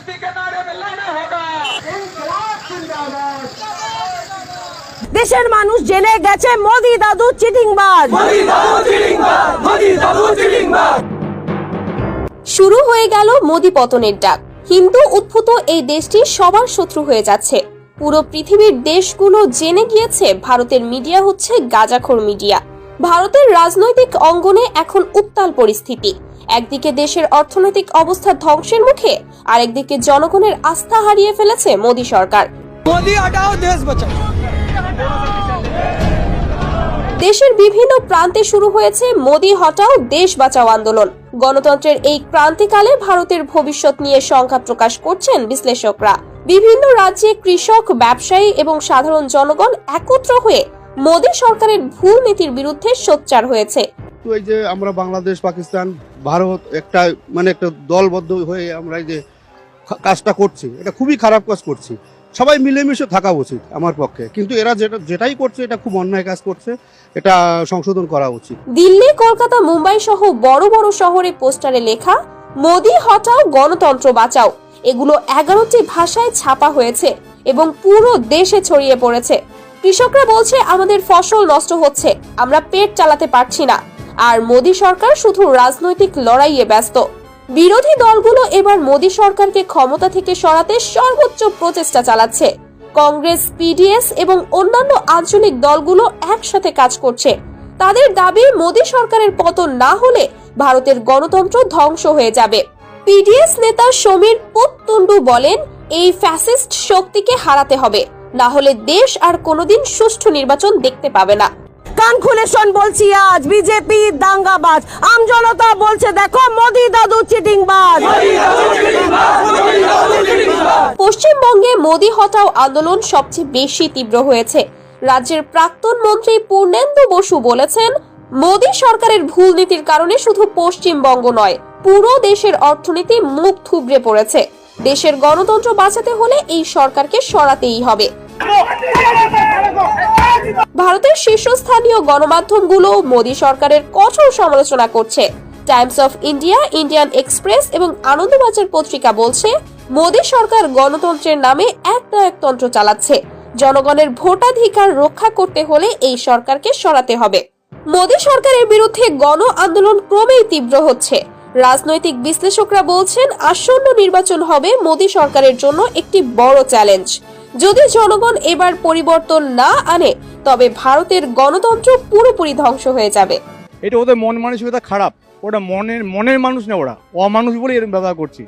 मोदी के नारे में लड़ना होगा। দেশের মানুষ জেনে গেছে মোদি দাদু চিটিংবাজ। শুরু হয়ে গেল মোদি পতনের ডাক। হিন্দু উদ্ভূত এই দেশটি সবার শত্রু হয়ে যাচ্ছে। পুরো পৃথিবীর দেশগুলো জেনে গিয়েছে ভারতের মিডিয়া হচ্ছে গাঁজাখোর মিডিয়া। ভারতের রাজনৈতিক অঙ্গনে এখন উত্তাল পরিস্থিতি। একদিকে দেশের অর্থনৈতিক অবস্থা ধ্বংসের মুখে, আরেকদিকে জনগণের আস্থা হারিয়ে ফেলেছে মোদি সরকার। মোদি হটাও দেশ বাঁচাও। দেশের বিভিন্ন প্রান্তে শুরু হয়েছে মোদি হটাও দেশ বাঁচাও আন্দোলন। গণতন্ত্রের এই ক্রান্তিকালে ভারতের ভবিষ্যৎ নিয়ে শঙ্কা প্রকাশ করছেন বিশ্লেষকরা। বিভিন্ন রাজ্যে কৃষক, ব্যবসায়ী এবং সাধারণ জনগণ একত্র হয়ে মোদি সরকারের ভুল নীতির বিরুদ্ধে সোচ্চার হয়েছে। এই যে আমরা বাংলাদেশ, পাকিস্তান, ভারত একটা একটা দলবদ্ধ হয়ে আমরা এই যে কাজটা করছি, এটা খুবই খারাপ কাজ করছি। সবাই মিলেমিশে থাকা উচিত আমার পক্ষে, কিন্তু এরা যেটাই করছে এটা খুব অন্যায় কাজ করছে, এটা সংশোধন করা উচিত। দিল্লি, কলকাতা, মুম্বাই সহ বড় বড় শহরে পোস্টারে লেখা মোদি হটাও গণতন্ত্র বাঁচাও, এগুলো 11টি ভাষায় ছাপা হয়েছে এবং পুরো দেশে ছড়িয়ে পড়েছে। কৃষকরা বলছে আমাদের ফসল নষ্ট হচ্ছে, আমরা পেট চালাতে পারছি না, আর মোদি সরকার শুধু রাজনৈতিক লড়াইয়ে ব্যস্ত। বিরোধী দলগুলো এবার মোদি সরকারকে ক্ষমতা থেকে সরাতে সর্বোচ্চ প্রচেষ্টা চালাচ্ছে। কংগ্রেস, পিডিএস এবং অন্যান্য আঞ্চলিক দলগুলো একসাথে কাজ করছে। তাদের দাবি মোদি সরকারের পতন না হলে ভারতের গণতন্ত্র ধ্বংস হয়ে যাবে। পিডিএস নেতা সমীর পোততুন্ডু বলেন, এই ফ্যাসিস্ট শক্তিকে হারাতে হবে, না হলে দেশ আর কোনোদিন সুষ্ঠু নির্বাচন দেখতে পাবে না। কান খুলে শোন বলছি, আজ বিজেপি দাঙ্গাবাজ, আম জনতা বলছে দেখো মোদি দাদু চিটিংবাজ। পশ্চিমবঙ্গে মোদি হটাও আন্দোলন সবচেয়ে বেশি তীব্র হয়েছে। রাজ্যের প্রাক্তন মন্ত্রী পূর্ণেন্দু বসু বলেছেন, মোদি সরকারের ভুল নীতির কারণে শুধু পশ্চিমবঙ্গ নয়, পুরো দেশের অর্থনীতি মুখ থুবড়ে পড়েছে। দেশের গণতন্ত্র বাঁচাতে হলে এই সরকারকে সরাতেই হবে। ভারতের শীর্ষস্থানীয় গণমাধ্যমগুলো মোদি সরকারের কঠোর সমালোচনা করছে। Times of India, Indian express এবং আনন্দবাজার পত্রিকা বলছে, মোদি সরকার গণতন্ত্রের নামে একনায়কতন্ত্র চালাচ্ছে। জনগণের ভোটাধিকার রক্ষা করতে হলে এই সরকারকে সরাতে হবে। মোদি সরকারের বিরুদ্ধে গণ আন্দোলন ক্রমেই তীব্র হচ্ছে। রাজনৈতিক বিশ্লেষকরা বলছেন, আসন্ন নির্বাচন হবে মোদি সরকারের জন্য একটি বড় চ্যালেঞ্জ। যদি জনগণ এবার পরিবর্তন না আনে, তবে ভারতের গণতন্ত্র পুরোপুরি ধ্বংস হয়ে যাবে। এটা ওদের মন মানসিকতা খারাপ, ওটা মনের মানুষ না, ওরা অমানুষ বলে এরকম ব্যবহার করছি।